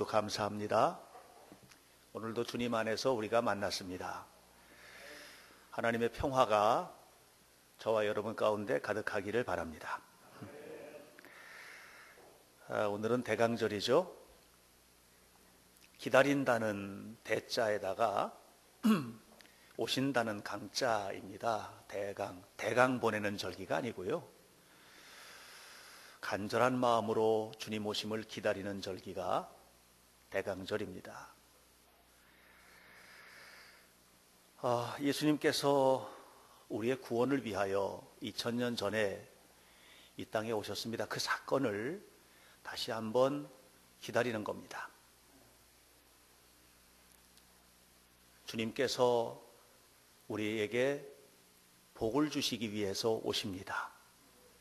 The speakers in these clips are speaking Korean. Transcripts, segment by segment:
오늘도 감사합니다. 오늘도 주님 안에서 우리가 만났습니다. 하나님의 평화가 저와 여러분 가운데 가득하기를 바랍니다. 오늘은 대강절이죠. 기다린다는 대자에다가 오신다는 강자입니다. 대강 보내는 절기가 아니고요. 간절한 마음으로 주님 오심을 기다리는 절기가 대강절입니다. 예수님께서 우리의 구원을 위하여 2000년 전에 이 땅에 오셨습니다. 그 사건을 다시 한번 기다리는 겁니다. 주님께서 우리에게 복을 주시기 위해서 오십니다.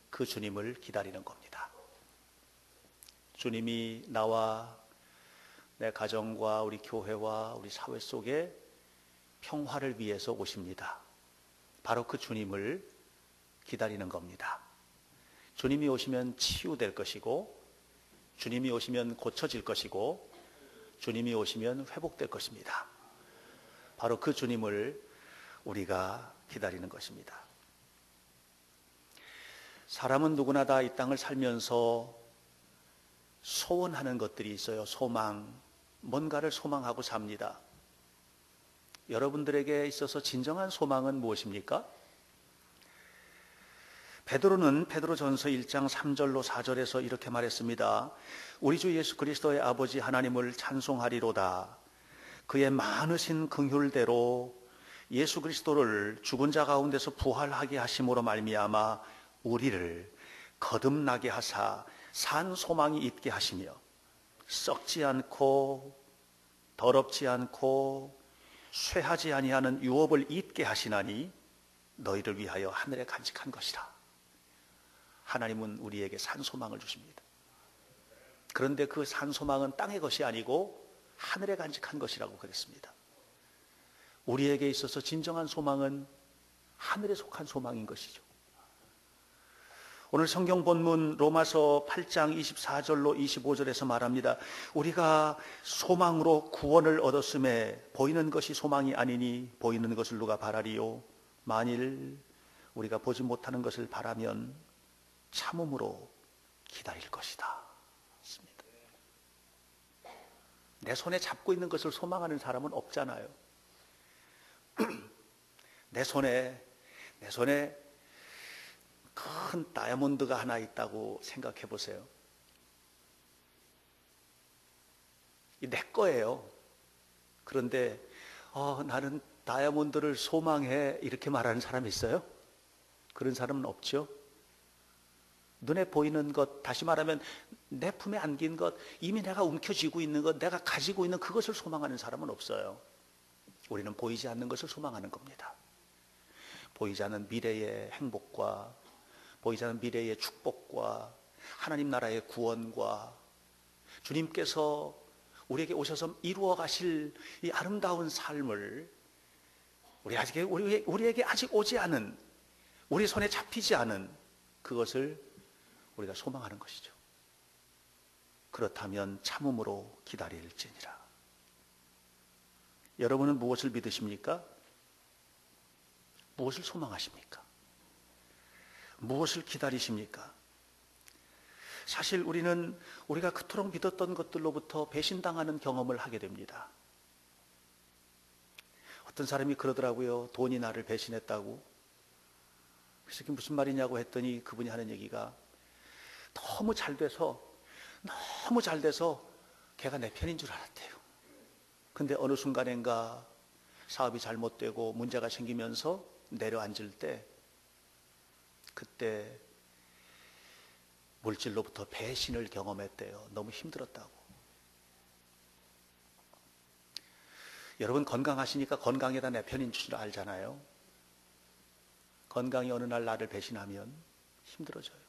그 주님을 기다리는 겁니다. 주님이 나와 내 가정과 우리 교회와 우리 사회 속에 평화를 위해서 오십니다. 바로 그 주님을 기다리는 겁니다. 주님이 오시면 치유될 것이고, 주님이 오시면 고쳐질 것이고, 주님이 오시면 회복될 것입니다. 바로 그 주님을 우리가 기다리는 것입니다. 사람은 누구나 다 이 땅을 살면서 소원하는 것들이 있어요. 소망, 뭔가를 소망하고 삽니다. 여러분들에게 있어서 진정한 소망은 무엇입니까? 베드로는 베드로전서 1장 3절로 4절에서 이렇게 말했습니다. 우리 주 예수 그리스도의 아버지 하나님을 찬송하리로다. 그의 많으신 긍휼대로 예수 그리스도를 죽은 자 가운데서 부활하게 하심으로 말미암아 우리를 거듭나게 하사 산 소망이 있게 하시며 썩지 않고 더럽지 않고 쇠하지 아니하는 유업을 잊게 하시나니 너희를 위하여 하늘에 간직한 것이라. 하나님은 우리에게 산 소망을 주십니다. 그런데 그 산 소망은 땅의 것이 아니고 하늘에 간직한 것이라고 그랬습니다. 우리에게 있어서 진정한 소망은 하늘에 속한 소망인 것이죠. 오늘 성경 본문 로마서 8장 24절로 25절에서 말합니다. 우리가 소망으로 구원을 얻었음에 보이는 것이 소망이 아니니 보이는 것을 누가 바라리요? 만일 우리가 보지 못하는 것을 바라면 참음으로 기다릴 것이다. 내 손에 잡고 있는 것을 소망하는 사람은 없잖아요. 내 손에 큰 다이아몬드가 하나 있다고 생각해 보세요. 이 내 거예요. 그런데 나는 다이아몬드를 소망해 이렇게 말하는 사람이 있어요? 그런 사람은 없죠. 눈에 보이는 것, 다시 말하면 내 품에 안긴 것, 이미 내가 움켜쥐고 있는 것, 내가 가지고 있는 그것을 소망하는 사람은 없어요. 우리는 보이지 않는 것을 소망하는 겁니다. 보이지 않는 미래의 행복과 보이지 않는 미래의 축복과 하나님 나라의 구원과 주님께서 우리에게 오셔서 이루어 가실 이 아름다운 삶을 우리에게 아직 오지 않은, 우리 손에 잡히지 않은 그것을 우리가 소망하는 것이죠. 그렇다면 참음으로 기다릴지니라. 여러분은 무엇을 믿으십니까? 무엇을 소망하십니까? 무엇을 기다리십니까? 사실 우리가 그토록 믿었던 것들로부터 배신당하는 경험을 하게 됩니다. 어떤 사람이 그러더라고요. 돈이 나를 배신했다고. 그래서 그게 무슨 말이냐고 했더니 그분이 하는 얘기가 너무 잘 돼서 걔가 내 편인 줄 알았대요. 근데 어느 순간인가 사업이 잘못되고 문제가 생기면서 내려앉을 때 그때 물질로부터 배신을 경험했대요. 너무 힘들었다고. 여러분 건강하시니까 건강에다 내 편인 줄 알잖아요. 건강이 어느 날 나를 배신하면 힘들어져요.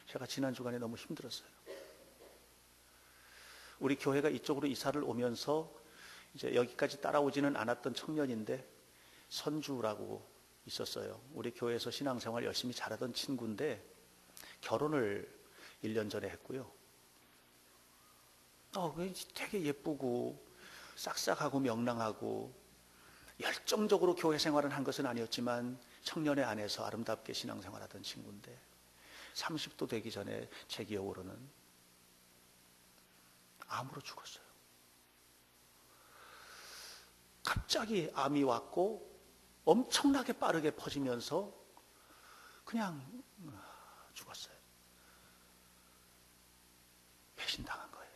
제가 지난 주간에 너무 힘들었어요. 우리 교회가 이쪽으로 이사를 오면서 이제 여기까지 따라오지는 않았던 청년인데 선주라고 있었어요. 우리 교회에서 신앙생활 열심히 잘하던 친구인데 결혼을 1년 전에 했고요. 되게 예쁘고 싹싹하고 명랑하고 열정적으로 교회 생활을 한 것은 아니었지만 청년의 안에서 아름답게 신앙생활하던 친구인데 30도 되기 전에 제 기억으로는 암으로 죽었어요. 갑자기 암이 왔고 엄청나게 빠르게 퍼지면서 그냥 죽었어요. 배신당한 거예요.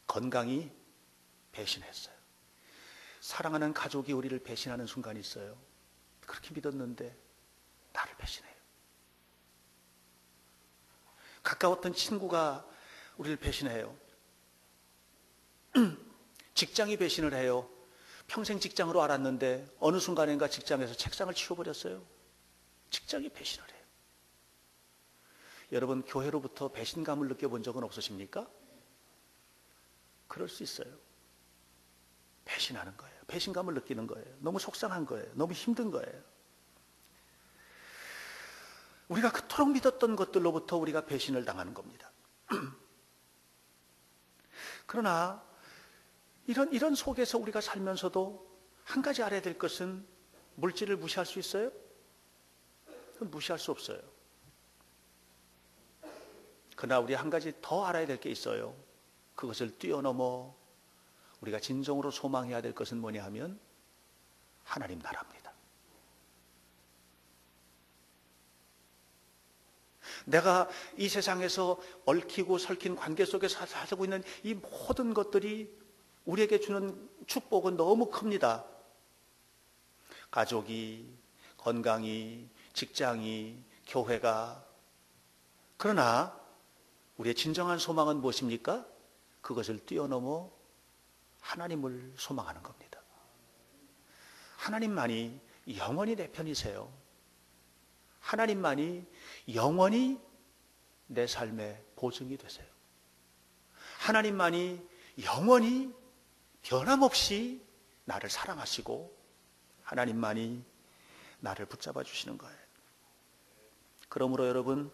건강이 배신했어요. 사랑하는 가족이 우리를 배신하는 순간이 있어요. 그렇게 믿었는데 나를 배신해요. 가까웠던 친구가 우리를 배신해요. 직장이 배신을 해요. 평생 직장으로 알았는데 어느 순간인가 직장에서 책상을 치워버렸어요. 직장이 배신을 해요. 여러분, 교회로부터 배신감을 느껴본 적은 없으십니까? 그럴 수 있어요. 배신하는 거예요. 배신감을 느끼는 거예요. 너무 속상한 거예요. 너무 힘든 거예요. 우리가 그토록 믿었던 것들로부터 우리가 배신을 당하는 겁니다. 그러나 이런 속에서 우리가 살면서도 한 가지 알아야 될 것은 물질을 무시할 수 있어요? 그건 무시할 수 없어요. 그러나 우리 한 가지 더 알아야 될 게 있어요. 그것을 뛰어넘어 우리가 진정으로 소망해야 될 것은 뭐냐 하면 하나님 나라입니다. 내가 이 세상에서 얽히고 설킨 관계 속에서 살고 있는 이 모든 것들이 우리에게 주는 축복은 너무 큽니다. 가족이, 건강이, 직장이, 교회가. 그러나 우리의 진정한 소망은 무엇입니까? 그것을 뛰어넘어 하나님을 소망하는 겁니다. 하나님만이 영원히 내 편이세요. 하나님만이 영원히 내 삶의 보증이 되세요. 하나님만이 영원히 변함없이 나를 사랑하시고 하나님만이 나를 붙잡아 주시는 거예요. 그러므로 여러분,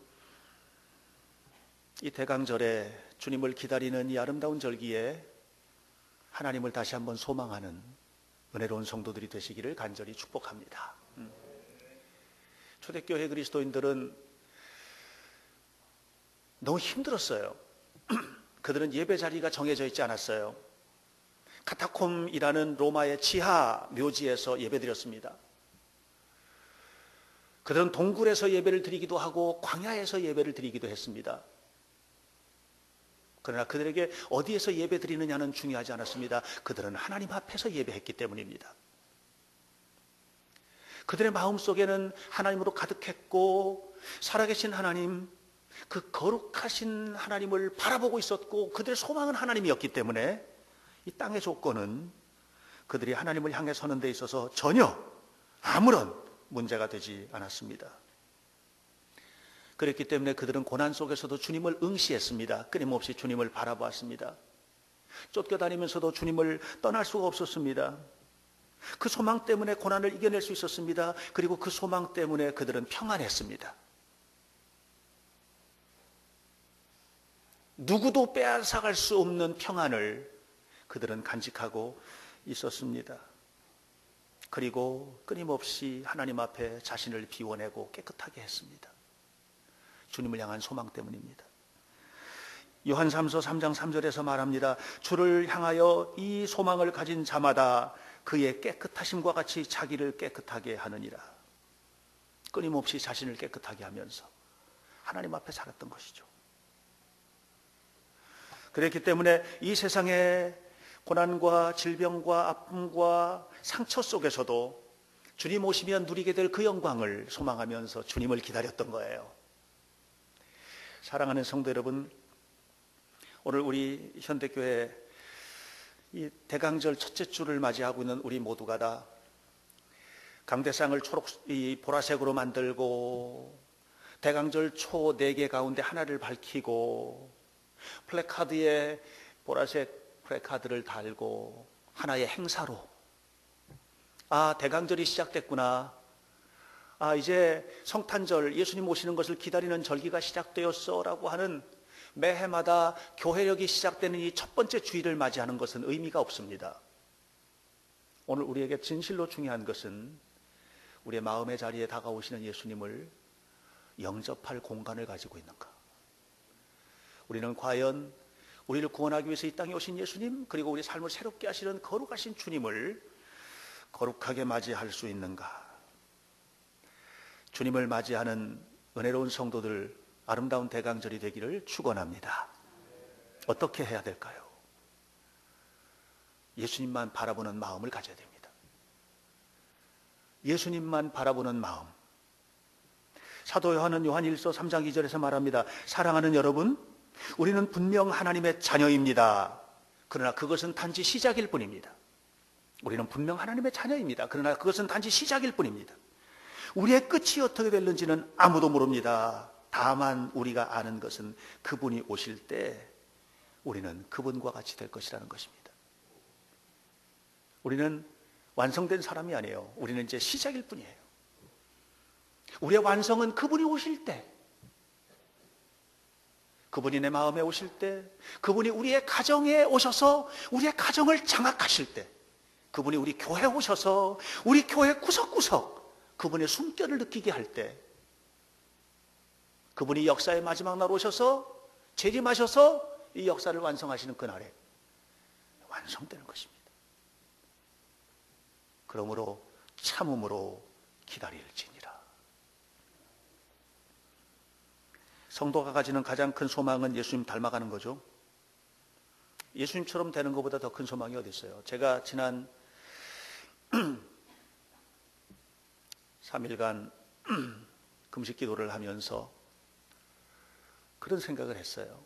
이 대강절에 주님을 기다리는 이 아름다운 절기에 하나님을 다시 한번 소망하는 은혜로운 성도들이 되시기를 간절히 축복합니다. 초대교회 그리스도인들은 너무 힘들었어요. 그들은 예배 자리가 정해져 있지 않았어요. 카타콤이라는 로마의 지하 묘지에서 예배드렸습니다. 그들은 동굴에서 예배를 드리기도 하고 광야에서 예배를 드리기도 했습니다. 그러나 그들에게 어디에서 예배 드리느냐는 중요하지 않았습니다. 그들은 하나님 앞에서 예배했기 때문입니다. 그들의 마음속에는 하나님으로 가득했고 살아계신 하나님, 그 거룩하신 하나님을 바라보고 있었고 그들의 소망은 하나님이었기 때문에 이 땅의 조건은 그들이 하나님을 향해 서는 데 있어서 전혀 아무런 문제가 되지 않았습니다. 그랬기 때문에 그들은 고난 속에서도 주님을 응시했습니다. 끊임없이 주님을 바라보았습니다. 쫓겨다니면서도 주님을 떠날 수가 없었습니다. 그 소망 때문에 고난을 이겨낼 수 있었습니다. 그리고 그 소망 때문에 그들은 평안했습니다. 누구도 빼앗아갈 수 없는 평안을 그들은 간직하고 있었습니다. 그리고 끊임없이 하나님 앞에 자신을 비워내고 깨끗하게 했습니다. 주님을 향한 소망 때문입니다. 요한 3서 3장 3절에서 말합니다. 주를 향하여 이 소망을 가진 자마다 그의 깨끗하심과 같이 자기를 깨끗하게 하느니라. 끊임없이 자신을 깨끗하게 하면서 하나님 앞에 살았던 것이죠. 그랬기 때문에 이 세상의 고난과 질병과 아픔과 상처 속에서도 주님 오시면 누리게 될 그 영광을 소망하면서 주님을 기다렸던 거예요. 사랑하는 성도 여러분, 오늘 우리 현대교회 이 대강절 첫째 주를 맞이하고 있는 우리 모두가 다 강대상을 보라색으로 만들고 대강절 초 4개 가운데 하나를 밝히고 플래카드에 보라색 플래카드를 달고 하나의 행사로 대강절이 시작됐구나. 이제 성탄절 예수님 오시는 것을 기다리는 절기가 시작되었어 라고 하는 매해마다 교회력이 시작되는 이 첫 번째 주일을 맞이하는 것은 의미가 없습니다. 오늘 우리에게 진실로 중요한 것은 우리의 마음의 자리에 다가오시는 예수님을 영접할 공간을 가지고 있는가? 우리는 과연 우리를 구원하기 위해서 이 땅에 오신 예수님, 그리고 우리 삶을 새롭게 하시는 거룩하신 주님을 거룩하게 맞이할 수 있는가? 주님을 맞이하는 은혜로운 성도들, 아름다운 대강절이 되기를 축원합니다. 어떻게 해야 될까요? 예수님만 바라보는 마음을 가져야 됩니다. 예수님만 바라보는 마음. 사도 요한은 요한 1서 3장 2절에서 말합니다. 사랑하는 여러분, 우리는 분명 하나님의 자녀입니다. 그러나 그것은 단지 시작일 뿐입니다. 우리는 분명 하나님의 자녀입니다. 그러나 그것은 단지 시작일 뿐입니다. 우리의 끝이 어떻게 될는지는 아무도 모릅니다. 다만 우리가 아는 것은 그분이 오실 때 우리는 그분과 같이 될 것이라는 것입니다. 우리는 완성된 사람이 아니에요. 우리는 이제 시작일 뿐이에요. 우리의 완성은 그분이 오실 때, 그분이 내 마음에 오실 때, 그분이 우리의 가정에 오셔서 우리의 가정을 장악하실 때, 그분이 우리 교회에 오셔서 우리 교회 구석구석 그분의 숨결을 느끼게 할 때, 그분이 역사의 마지막 날 오셔서 재림하셔서 이 역사를 완성하시는 그날에 완성되는 것입니다. 그러므로 참음으로 기다릴지니라. 성도가 가지는 가장 큰 소망은 예수님 닮아가는 거죠. 예수님처럼 되는 것보다 더 큰 소망이 어디 있어요? 제가 지난 3일간 금식 기도를 하면서 그런 생각을 했어요.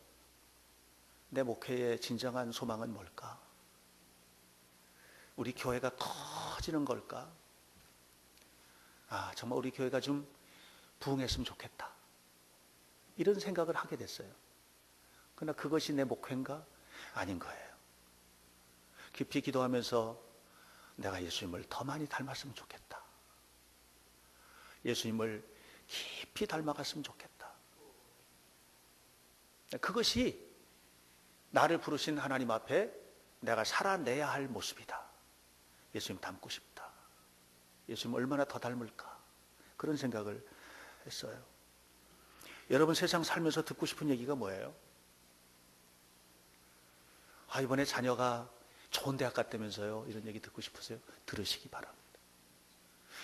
내 목회의 진정한 소망은 뭘까? 우리 교회가 커지는 걸까? 정말 우리 교회가 좀 부흥했으면 좋겠다. 이런 생각을 하게 됐어요. 그러나 그것이 내 목회인가? 아닌 거예요. 깊이 기도하면서 내가 예수님을 더 많이 닮았으면 좋겠다. 예수님을 깊이 닮아갔으면 좋겠다. 그것이 나를 부르신 하나님 앞에 내가 살아내야 할 모습이다. 예수님 닮고 싶다. 예수님 얼마나 더 닮을까? 그런 생각을 했어요. 여러분 세상 살면서 듣고 싶은 얘기가 뭐예요? 이번에 자녀가 좋은 대학 갔다면서요. 이런 얘기 듣고 싶으세요? 들으시기 바랍니다.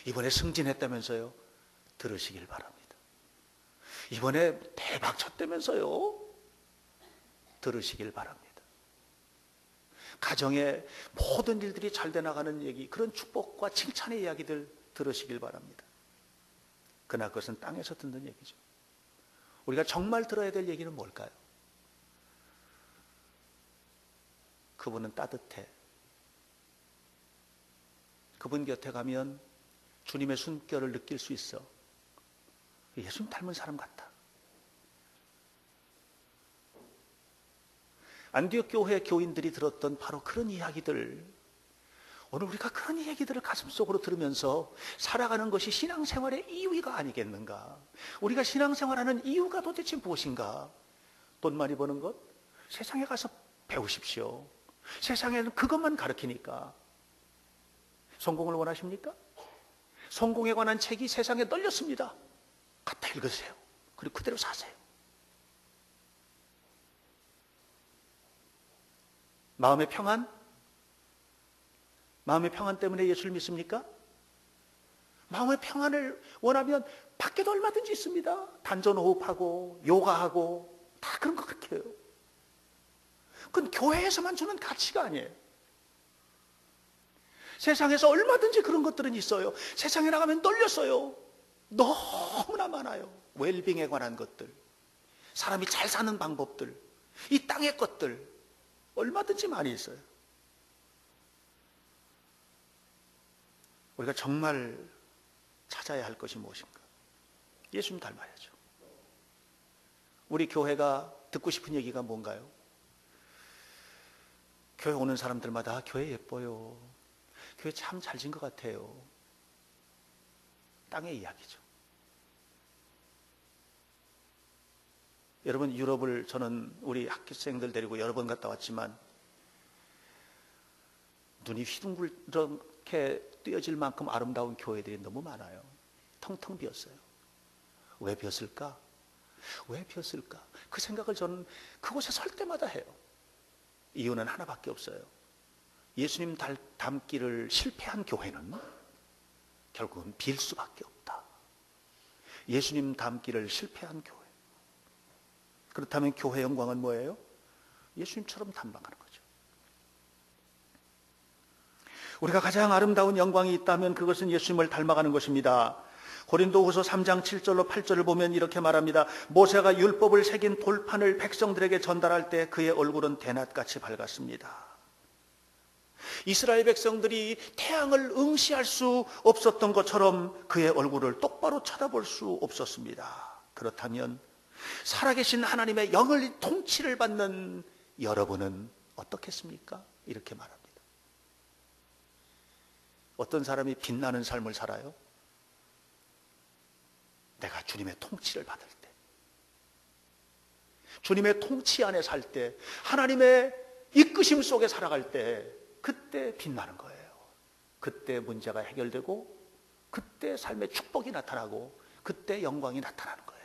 이번에 승진했다면서요. 들으시길 바랍니다. 이번에 대박 쳤다면서요. 들으시길 바랍니다. 가정의 모든 일들이 잘 돼 나가는 얘기, 그런 축복과 칭찬의 이야기들 들으시길 바랍니다. 그러나 그것은 땅에서 듣는 얘기죠. 우리가 정말 들어야 될 얘기는 뭘까요? 그분은 따뜻해. 그분 곁에 가면 주님의 숨결을 느낄 수 있어. 예수님 닮은 사람 같다. 안디옥 교회 교인들이 들었던 바로 그런 이야기들, 오늘 우리가 그런 얘기들을 가슴속으로 들으면서 살아가는 것이 신앙생활의 이유가 아니겠는가? 우리가 신앙생활하는 이유가 도대체 무엇인가? 돈 많이 버는 것? 세상에 가서 배우십시오. 세상에는 그것만 가르치니까. 성공을 원하십니까? 성공에 관한 책이 세상에 널렸습니다. 갖다 읽으세요. 그리고 그대로 사세요. 마음의 평안? 마음의 평안 때문에 예수를 믿습니까? 마음의 평안을 원하면 밖에도 얼마든지 있습니다. 단전호흡하고 요가하고 다 그런 것 같아요. 그건 교회에서만 주는 가치가 아니에요. 세상에서 얼마든지 그런 것들은 있어요. 세상에 나가면 널렸어요. 너무나 많아요. 웰빙에 관한 것들, 사람이 잘 사는 방법들, 이 땅의 것들 얼마든지 많이 있어요. 우리가 정말 찾아야 할 것이 무엇인가? 예수님 닮아야죠. 우리 교회가 듣고 싶은 얘기가 뭔가요? 교회 오는 사람들마다 교회 예뻐요. 교회 참 잘 진 것 같아요. 땅의 이야기죠. 여러분, 유럽을 저는 우리 학교생들 데리고 여러 번 갔다 왔지만 눈이 휘둥그렇게 뜨여질 만큼 아름다운 교회들이 너무 많아요. 텅텅 비었어요. 왜 비었을까? 왜 비었을까? 그 생각을 저는 그곳에 설 때마다 해요. 이유는 하나밖에 없어요. 예수님 닮기를 실패한 교회는 결국은 빌 수밖에 없다. 예수님 닮기를 실패한 교회. 그렇다면 교회 영광은 뭐예요? 예수님처럼 닮아가는 거죠. 우리가 가장 아름다운 영광이 있다면 그것은 예수님을 닮아가는 것입니다. 고린도후서 3장 7절로 8절을 보면 이렇게 말합니다. 모세가 율법을 새긴 돌판을 백성들에게 전달할 때 그의 얼굴은 대낮같이 밝았습니다. 이스라엘 백성들이 태양을 응시할 수 없었던 것처럼 그의 얼굴을 똑바로 쳐다볼 수 없었습니다. 그렇다면 살아계신 하나님의 영을 통치를 받는 여러분은 어떻겠습니까? 이렇게 말합니다. 어떤 사람이 빛나는 삶을 살아요? 내가 주님의 통치를 받을 때, 주님의 통치 안에 살 때, 하나님의 이끄심 속에 살아갈 때, 그때 빛나는 거예요. 그때 문제가 해결되고, 그때 삶의 축복이 나타나고, 그때 영광이 나타나는 거예요.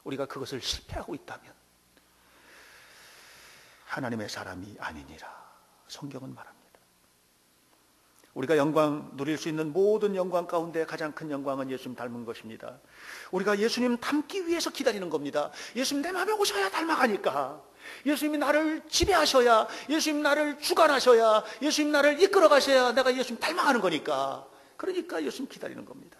우리가 그것을 실패하고 있다면 하나님의 사람이 아니니라 성경은 말합니다. 우리가 영광 누릴 수 있는 모든 영광 가운데 가장 큰 영광은 예수님 닮은 것입니다. 우리가 예수님 닮기 위해서 기다리는 겁니다. 예수님 내 마음에 오셔야 닮아가니까, 예수님이 나를 지배하셔야, 예수님 나를 주관하셔야, 예수님 나를 이끌어 가셔야 내가 예수님 닮아가는 거니까, 그러니까 예수님 기다리는 겁니다.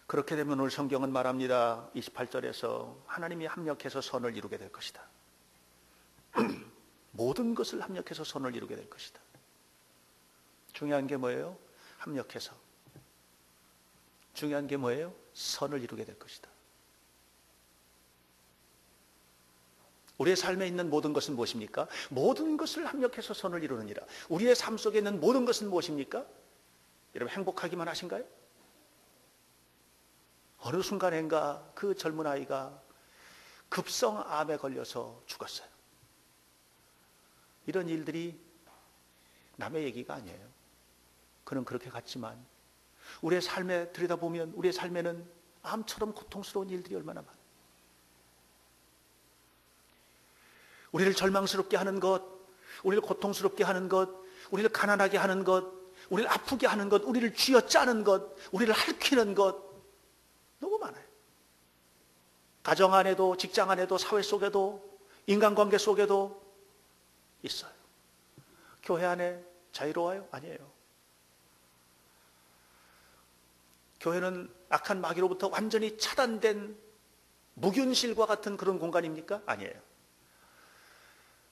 그렇게 되면 오늘 성경은 말합니다. 28절에서 하나님이 합력해서 선을 이루게 될 것이다. 모든 것을 합력해서 선을 이루게 될 것이다. 중요한 게 뭐예요? 합력해서. 중요한 게 뭐예요? 선을 이루게 될 것이다. 우리의 삶에 있는 모든 것은 무엇입니까? 모든 것을 합력해서 선을 이루느니라. 우리의 삶 속에 있는 모든 것은 무엇입니까? 여러분, 행복하기만 하신가요? 어느 순간인가 그 젊은 아이가 급성암에 걸려서 죽었어요. 이런 일들이 남의 얘기가 아니에요. 그는 그렇게 갔지만 우리의 삶에 들여다보면 우리의 삶에는 암처럼 고통스러운 일들이 얼마나 많아요. 우리를 절망스럽게 하는 것, 우리를 고통스럽게 하는 것, 우리를 가난하게 하는 것, 우리를 아프게 하는 것, 우리를 쥐어짜는 것, 우리를 핥히는 것 너무 많아요. 가정 안에도, 직장 안에도, 사회 속에도, 인간관계 속에도 있어요. 교회 안에 자유로워요? 아니에요. 교회는 악한 마귀로부터 완전히 차단된 무균실과 같은 그런 공간입니까? 아니에요.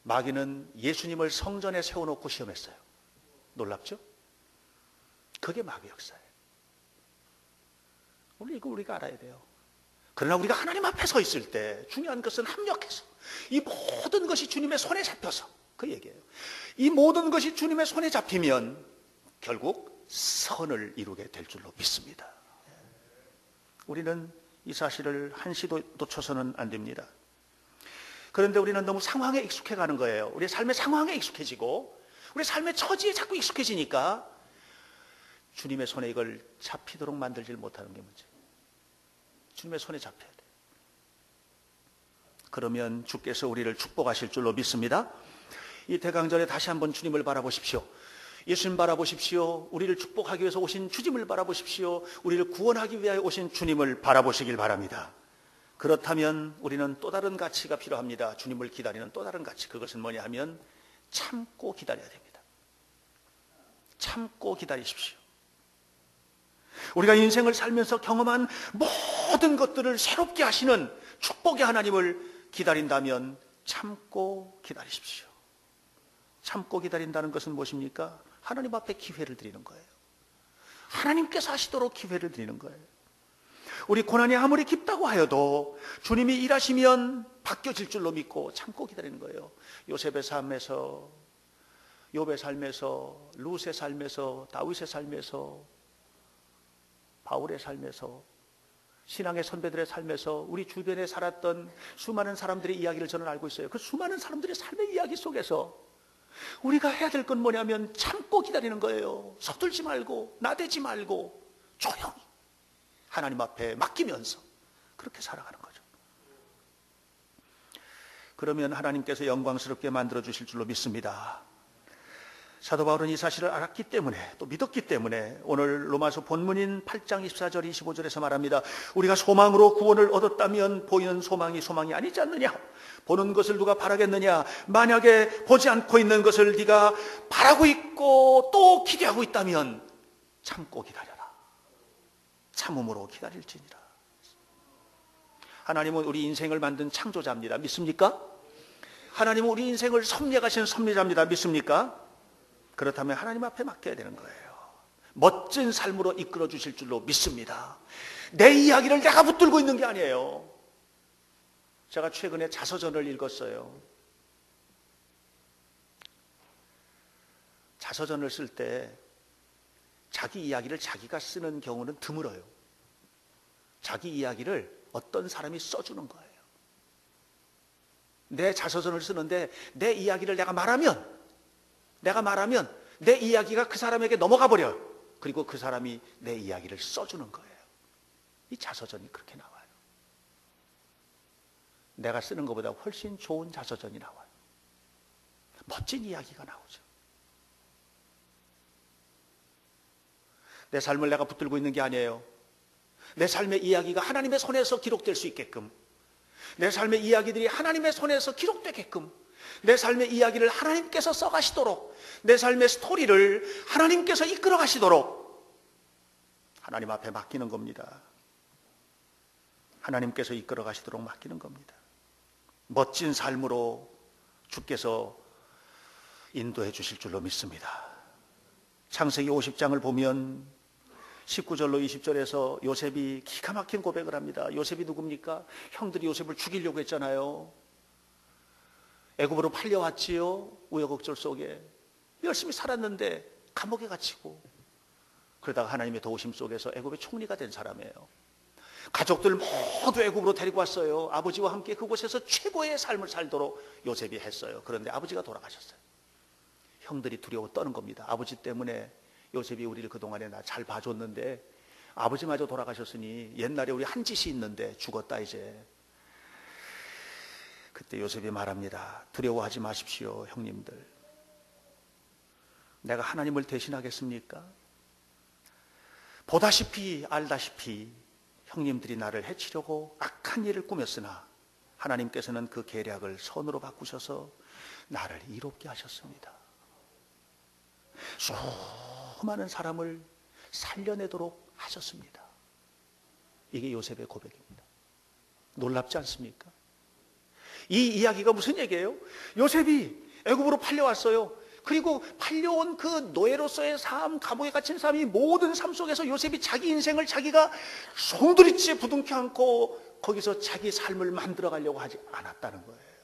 마귀는 예수님을 성전에 세워놓고 시험했어요. 놀랍죠? 그게 마귀 역사예요. 오늘 이거 우리가 알아야 돼요. 그러나 우리가 하나님 앞에 서 있을 때 중요한 것은 합력해서 이 모든 것이 주님의 손에 잡혀서, 그 얘기예요. 이 모든 것이 주님의 손에 잡히면 결국 선을 이루게 될 줄로 믿습니다. 우리는 이 사실을 한시도 놓쳐서는 안 됩니다. 그런데 우리는 너무 상황에 익숙해 가는 거예요. 우리의 삶의 상황에 익숙해지고 우리의 삶의 처지에 자꾸 익숙해지니까 주님의 손에 이걸 잡히도록 만들지 못하는 게 문제예요. 주님의 손에 잡혀야 돼요. 그러면 주께서 우리를 축복하실 줄로 믿습니다. 이 대강절에 다시 한번 주님을 바라보십시오. 예수님 바라보십시오. 우리를 축복하기 위해서 오신 주님을 바라보십시오. 우리를 구원하기 위하여 오신 주님을 바라보시길 바랍니다. 그렇다면 우리는 또 다른 가치가 필요합니다. 주님을 기다리는 또 다른 가치. 그것은 뭐냐 하면 참고 기다려야 됩니다. 참고 기다리십시오. 우리가 인생을 살면서 경험한 모든 것들을 새롭게 하시는 축복의 하나님을 기다린다면 참고 기다리십시오. 참고 기다린다는 것은 무엇입니까? 하나님 앞에 기회를 드리는 거예요. 하나님께서 하시도록 기회를 드리는 거예요. 우리 고난이 아무리 깊다고 하여도 주님이 일하시면 바뀌어질 줄로 믿고 참고 기다리는 거예요. 요셉의 삶에서, 욥의 삶에서, 룻의 삶에서, 다윗의 삶에서, 바울의 삶에서 신앙의 선배들의 삶에서 우리 주변에 살았던 수많은 사람들의 이야기를 저는 알고 있어요. 그 수많은 사람들의 삶의 이야기 속에서 우리가 해야 될 건 뭐냐면 참고 기다리는 거예요. 서툴지 말고 나대지 말고 조용히 하나님 앞에 맡기면서 그렇게 살아가는 거죠. 그러면 하나님께서 영광스럽게 만들어 주실 줄로 믿습니다. 사도 바울은 이 사실을 알았기 때문에 또 믿었기 때문에 오늘 로마서 본문인 8장 24절 25절에서 말합니다. 우리가 소망으로 구원을 얻었다면 보이는 소망이 아니지 않느냐? 보는 것을 누가 바라겠느냐? 만약에 보지 않고 있는 것을 네가 바라고 있고 또 기대하고 있다면 참고 기다려라. 참음으로 기다릴지니라. 하나님은 우리 인생을 만든 창조자입니다. 믿습니까? 하나님은 우리 인생을 섭리하신 섭리자입니다. 믿습니까? 그렇다면 하나님 앞에 맡겨야 되는 거예요. 멋진 삶으로 이끌어 주실 줄로 믿습니다. 내 이야기를 내가 붙들고 있는 게 아니에요. 제가 최근에 자서전을 읽었어요. 자서전을 쓸 때 자기 이야기를 자기가 쓰는 경우는 드물어요. 자기 이야기를 어떤 사람이 써주는 거예요. 내 자서전을 쓰는데 내 이야기를 내가 말하면 내 이야기가 그 사람에게 넘어가 버려요. 그리고 그 사람이 내 이야기를 써주는 거예요. 이 자서전이 그렇게 나와요. 내가 쓰는 것보다 훨씬 좋은 자서전이 나와요. 멋진 이야기가 나오죠. 내 삶을 내가 붙들고 있는 게 아니에요. 내 삶의 이야기가 하나님의 손에서 기록될 수 있게끔, 내 삶의 이야기들이 하나님의 손에서 기록되게끔, 내 삶의 이야기를 하나님께서 써가시도록, 내 삶의 스토리를 하나님께서 이끌어 가시도록 하나님 앞에 맡기는 겁니다. 하나님께서 이끌어 가시도록 맡기는 겁니다. 멋진 삶으로 주께서 인도해 주실 줄로 믿습니다. 창세기 50장을 보면 19절로 20절에서 요셉이 기가 막힌 고백을 합니다. 요셉이 누굽니까? 형들이 요셉을 죽이려고 했잖아요. 애굽으로 팔려왔지요. 우여곡절 속에 열심히 살았는데 감옥에 갇히고, 그러다가 하나님의 도우심 속에서 애굽의 총리가 된 사람이에요. 가족들 모두 애굽으로 데리고 왔어요. 아버지와 함께 그곳에서 최고의 삶을 살도록 요셉이 했어요. 그런데 아버지가 돌아가셨어요. 형들이 두려워 떠는 겁니다. 아버지 때문에 요셉이 우리를 그동안에 나 잘 봐줬는데 아버지마저 돌아가셨으니 옛날에 우리 한 짓이 있는데 죽었다 이제. 그때 요셉이 말합니다. 두려워하지 마십시오, 형님들. 내가 하나님을 대신하겠습니까? 보다시피 알다시피 형님들이 나를 해치려고 악한 일을 꾸몄으나 하나님께서는 그 계략을 선으로 바꾸셔서 나를 이롭게 하셨습니다. 수많은 사람을 살려내도록 하셨습니다. 이게 요셉의 고백입니다. 놀랍지 않습니까? 이 이야기가 무슨 얘기예요? 요셉이 애굽으로 팔려왔어요. 그리고 팔려온 그 노예로서의 삶, 감옥에 갇힌 삶이 모든 삶 속에서 요셉이 자기 인생을 자기가 송두리째 부둥켜 안고 거기서 자기 삶을 만들어 가려고 하지 않았다는 거예요.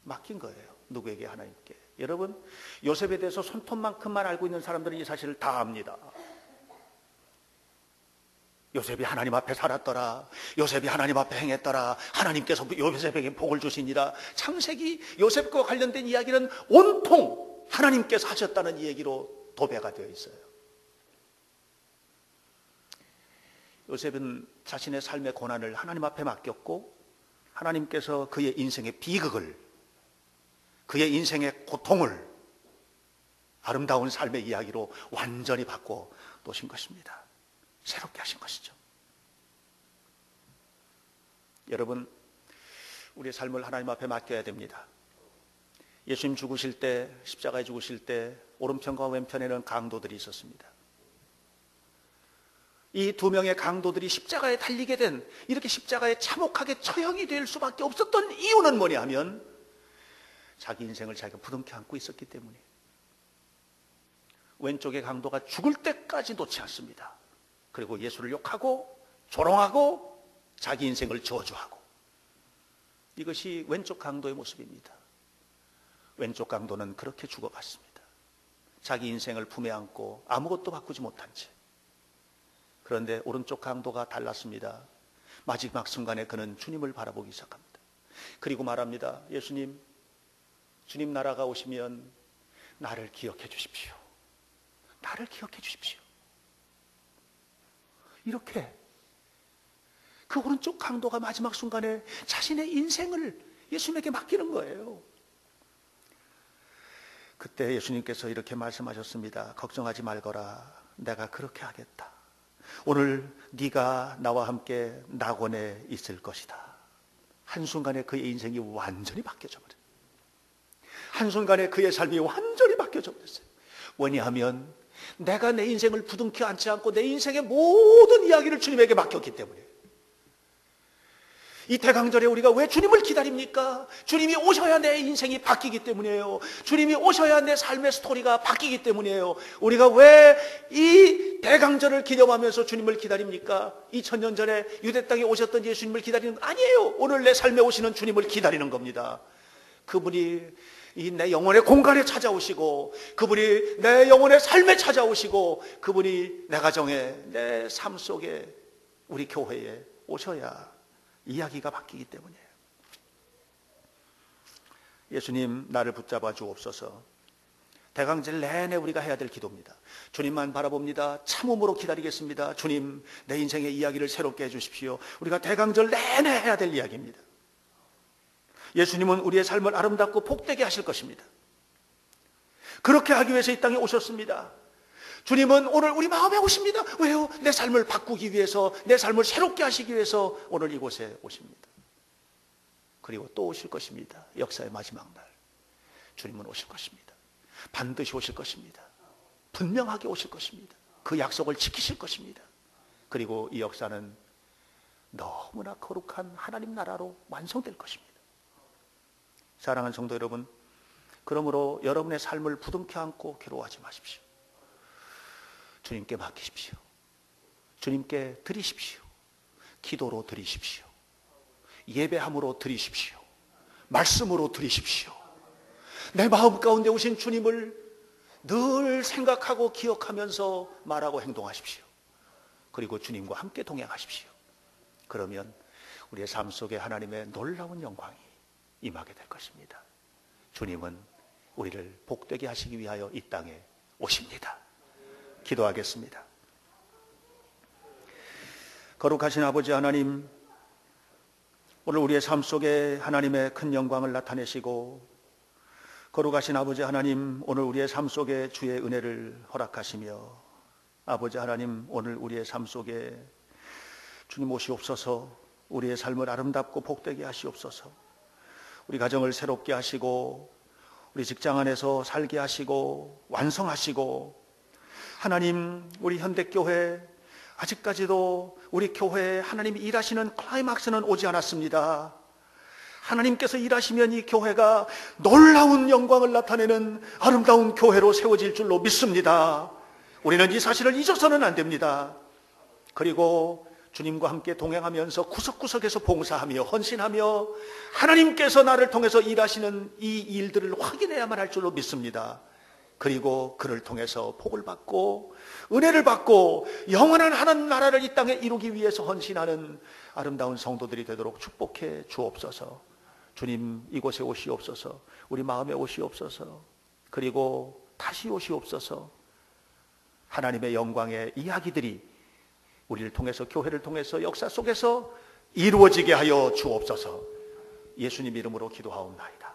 맡긴 거예요. 누구에게? 하나님께. 여러분, 요셉에 대해서 손톱만큼만 알고 있는 사람들은 이 사실을 다 압니다. 요셉이 하나님 앞에 살았더라. 요셉이 하나님 앞에 행했더라. 하나님께서 요셉에게 복을 주시니라. 창세기 요셉과 관련된 이야기는 온통 하나님께서 하셨다는 이 얘기로 도배가 되어 있어요. 요셉은 자신의 삶의 고난을 하나님 앞에 맡겼고, 하나님께서 그의 인생의 비극을, 그의 인생의 고통을 아름다운 삶의 이야기로 완전히 바꿔 놓으신 것입니다. 새롭게 하신 것이죠. 여러분, 우리의 삶을 하나님 앞에 맡겨야 됩니다. 예수님 죽으실 때, 십자가에 죽으실 때 오른편과 왼편에는 강도들이 있었습니다. 이 두 명의 강도들이 십자가에 달리게 된, 이렇게 십자가에 참혹하게 처형이 될 수밖에 없었던 이유는 뭐냐 하면 자기 인생을 자기가 부둥켜 안고 있었기 때문에. 왼쪽의 강도가 죽을 때까지 놓지 않습니다. 그리고 예수를 욕하고 조롱하고 자기 인생을 저주하고, 이것이 왼쪽 강도의 모습입니다. 왼쪽 강도는 그렇게 죽어갔습니다. 자기 인생을 품에 안고 아무것도 바꾸지 못한 채. 그런데 오른쪽 강도가 달랐습니다. 마지막 순간에 그는 주님을 바라보기 시작합니다. 그리고 말합니다. 예수님, 주님 나라가 오시면 나를 기억해 주십시오. 나를 기억해 주십시오. 이렇게 그 오른쪽 강도가 마지막 순간에 자신의 인생을 예수님에게 맡기는 거예요. 그때 예수님께서 이렇게 말씀하셨습니다. 걱정하지 말거라. 내가 그렇게 하겠다. 오늘 네가 나와 함께 낙원에 있을 것이다. 한순간에 그의 인생이 완전히 바뀌어져 버렸어요. 한순간에 그의 삶이 완전히 바뀌어져 버렸어요. 왜냐하면 내가 내 인생을 부둥켜 안지 않고 내 인생의 모든 이야기를 주님에게 맡겼기 때문에. 이 대강절에 우리가 왜 주님을 기다립니까? 주님이 오셔야 내 인생이 바뀌기 때문이에요. 주님이 오셔야 내 삶의 스토리가 바뀌기 때문이에요. 우리가 왜 이 대강절을 기념하면서 주님을 기다립니까? 2000년 전에 유대 땅에 오셨던 예수님을 기다리는 건 아니에요. 오늘 내 삶에 오시는 주님을 기다리는 겁니다. 그분이 내 영혼의 공간에 찾아오시고, 그분이 내 영혼의 삶에 찾아오시고, 그분이 내 가정에, 내 삶 속에, 우리 교회에 오셔야 이야기가 바뀌기 때문이에요. 예수님 나를 붙잡아 주옵소서. 대강절 내내 우리가 해야 될 기도입니다. 주님만 바라봅니다. 참음으로 기다리겠습니다. 주님, 내 인생의 이야기를 새롭게 해주십시오. 우리가 대강절 내내 해야 될 이야기입니다. 예수님은 우리의 삶을 아름답고 복되게 하실 것입니다. 그렇게 하기 위해서 이 땅에 오셨습니다. 주님은 오늘 우리 마음에 오십니다. 왜요? 내 삶을 바꾸기 위해서, 내 삶을 새롭게 하시기 위해서 오늘 이곳에 오십니다. 그리고 또 오실 것입니다. 역사의 마지막 날 주님은 오실 것입니다. 반드시 오실 것입니다. 분명하게 오실 것입니다. 그 약속을 지키실 것입니다. 그리고 이 역사는 너무나 거룩한 하나님 나라로 완성될 것입니다. 사랑하는 성도 여러분, 그러므로 여러분의 삶을 부둥켜 안고 괴로워하지 마십시오. 주님께 맡기십시오. 주님께 드리십시오. 기도로 드리십시오. 예배함으로 드리십시오. 말씀으로 드리십시오. 내 마음 가운데 오신 주님을 늘 생각하고 기억하면서 말하고 행동하십시오. 그리고 주님과 함께 동행하십시오. 그러면 우리의 삶 속에 하나님의 놀라운 영광이 임하게 될 것입니다. 주님은 우리를 복되게 하시기 위하여 이 땅에 오십니다. 기도하겠습니다. 거룩하신 아버지 하나님, 오늘 우리의 삶 속에 하나님의 큰 영광을 나타내시고, 거룩하신 아버지 하나님, 오늘 우리의 삶 속에 주의 은혜를 허락하시며, 아버지 하나님, 오늘 우리의 삶 속에 주님 오시옵소서. 우리의 삶을 아름답고 복되게 하시옵소서. 우리 가정을 새롭게 하시고, 우리 직장 안에서 살게 하시고 완성하시고, 하나님, 우리 현대교회 아직까지도 우리 교회에 하나님이 일하시는 클라이막스는 오지 않았습니다. 하나님께서 일하시면 이 교회가 놀라운 영광을 나타내는 아름다운 교회로 세워질 줄로 믿습니다. 우리는 이 사실을 잊어서는 안 됩니다. 그리고 주님과 함께 동행하면서 구석구석에서 봉사하며 헌신하며 하나님께서 나를 통해서 일하시는 이 일들을 확인해야만 할 줄로 믿습니다. 그리고 그를 통해서 복을 받고 은혜를 받고 영원한 하나님 나라를 이 땅에 이루기 위해서 헌신하는 아름다운 성도들이 되도록 축복해 주옵소서. 주님, 이곳에 오시옵소서. 우리 마음에 오시옵소서. 그리고 다시 오시옵소서. 하나님의 영광의 이야기들이 우리를 통해서, 교회를 통해서 역사 속에서 이루어지게 하여 주옵소서. 예수님 이름으로 기도하옵나이다.